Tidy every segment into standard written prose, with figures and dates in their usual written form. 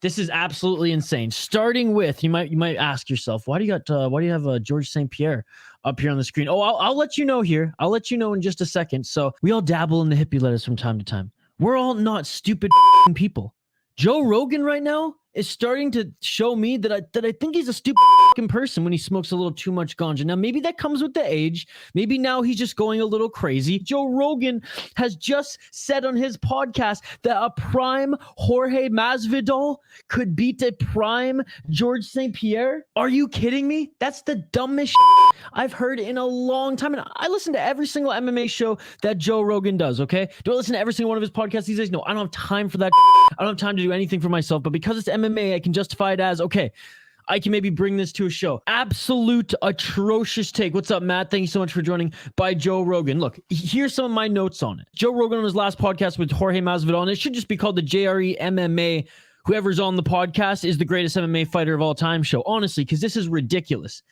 This is absolutely insane. Starting with, you might ask yourself, why do you have George St. Pierre up here on the screen? Oh, I'll let you know here. I'll let you know in just a second. So we all dabble in the hippie letters from time to time. We're all not stupid people. Joe Rogan right now is starting to show me that I think he's a stupid person when he smokes a little too much ganja. Now, maybe that comes with the age. Maybe now he's just going a little crazy. Joe Rogan has just said on his podcast that a prime Jorge Masvidal could beat a prime George St. Pierre. Are you kidding me? That's the dumbest I've heard in a long time. And I listen to every single MMA show that Joe Rogan does, okay? Do I listen to every single one of his podcasts these days? No, I don't have time for that. I don't have time to do anything for myself. But because it's MMA, I can justify it as, okay, I can maybe bring this to a show. Absolute atrocious take. What's up, Matt? Thank you so much for joining by Joe Rogan. Look, here's some of my notes on it. Joe Rogan on his last podcast with Jorge Masvidal, and it should just be called the JRE MMA. Whoever's on the podcast is the greatest MMA fighter of all time show. Honestly, because this is ridiculous.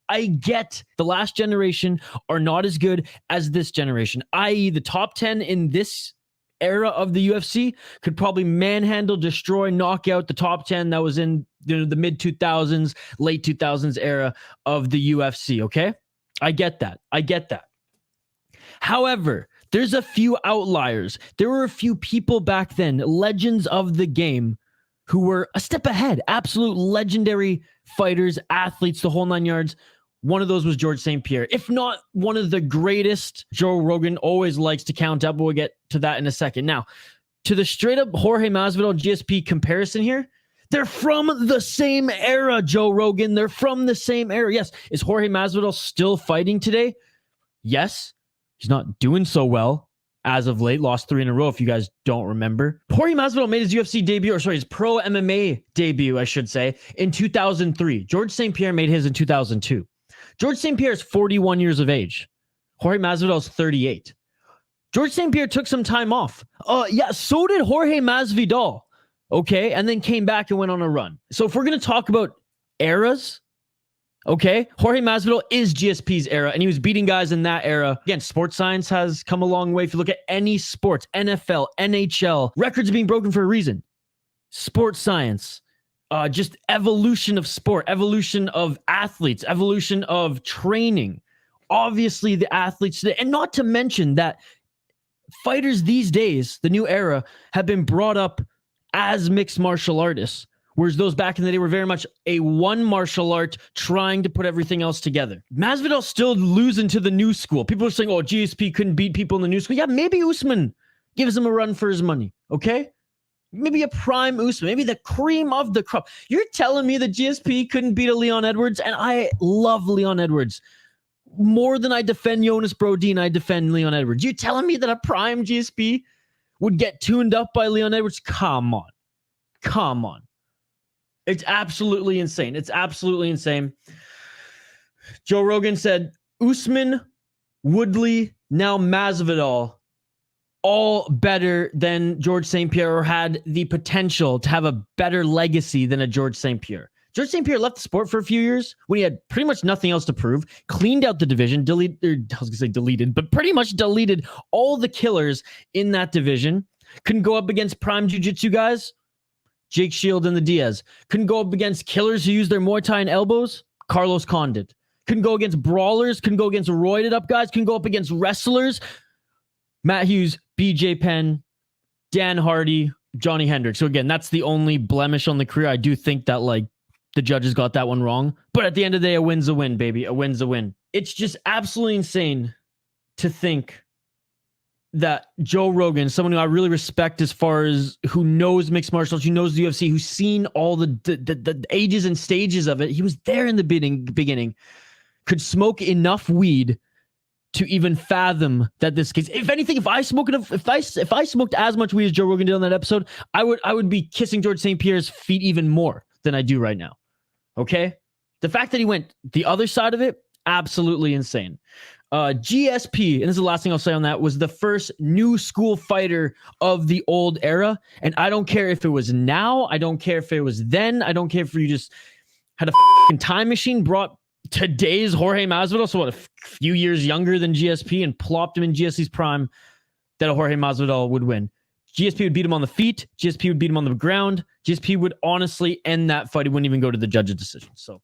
I get the last generation are not as good as this generation, i.e. the top 10 in this era of the UFC could probably manhandle, destroy, knock out the top 10 that was in the mid 2000s, late 2000s era of the UFC. Okay. I get that. However, there's a few outliers. There were a few people back then, legends of the game, who were a step ahead, absolute legendary fighters, athletes, the whole 9 yards. One of those was George St. Pierre, if not one of the greatest. Joe Rogan always likes to count up, but we'll get to that in a second. Now, to the straight up Jorge Masvidal GSP comparison here, they're from the same era, Joe Rogan. They're from the same era. Yes. Is Jorge Masvidal still fighting today? Yes. He's not doing so well as of late. Lost 3 in a row, if you guys don't remember. Jorge Masvidal made his UFC debut, his pro MMA debut, I should say, in 2003. George St. Pierre made his in 2002. George St. Pierre is 41 years of age. Jorge Masvidal is 38. George St. Pierre took some time off. So did Jorge Masvidal. Okay, and then came back and went on a run. So if we're going to talk about eras, okay, Jorge Masvidal is GSP's era, and he was beating guys in that era. Again, sports science has come a long way. If you look at any sports, NFL, NHL, records are being broken for a reason. Sports science, just evolution of sport, evolution of athletes, evolution of training. Obviously, the athletes today, and not to mention that fighters these days, the new era, have been brought up as mixed martial artists, whereas those back in the day were very much a one martial art trying to put everything else together. Masvidal's still losing to the new school. People are saying, oh, GSP couldn't beat people in the new school. Yeah, maybe Usman gives him a run for his money, okay? Maybe a prime Usman, maybe the cream of the crop. You're telling me that GSP couldn't beat a Leon Edwards? And I love Leon Edwards. More than I defend Jonas Brodin, I defend Leon Edwards. You're telling me that a prime GSP would get tuned up by Leon Edwards? Come on. It's absolutely insane. Joe Rogan said, Usman, Woodley, now Masvidal, all better than George St. Pierre, or had the potential to have a better legacy than a George St. Pierre. George St. Pierre left the sport for a few years when he had pretty much nothing else to prove, cleaned out the division, but pretty much deleted all the killers in that division. Couldn't go up against prime jiu-jitsu guys, Jake Shield and the Diaz. Couldn't go up against killers who use their Muay Thai and elbows, Carlos Condit. Couldn't go against brawlers, couldn't go against roided up guys, couldn't go up against wrestlers, Matt Hughes, BJ Penn, Dan Hardy, Johnny Hendricks. So again, that's the only blemish on the career. I do think that the judges got that one wrong. But at the end of the day, a win's a win, baby. A win's a win. It's just absolutely insane to think that Joe Rogan, someone who I really respect as far as who knows mixed martial arts, who knows the UFC, who's seen all the ages and stages of it, he was there in the beginning, could smoke enough weed to even fathom that this case. If anything, if I smoked as much weed as Joe Rogan did on that episode, I would be kissing George St. Pierre's feet even more than I do right now. Okay? The fact that he went the other side of it, absolutely insane. GSP, and this is the last thing I'll say on that, was the first new school fighter of the old era. And I don't care if it was now. I don't care if it was then. I don't care if you just had a time machine, brought today's Jorge Masvidal, so a few years younger than GSP, and plopped him in GSP's prime, that a Jorge Masvidal would win. GSP would beat him on the feet. GSP would beat him on the ground. GSP would honestly end that fight. He wouldn't even go to the judge's decision. So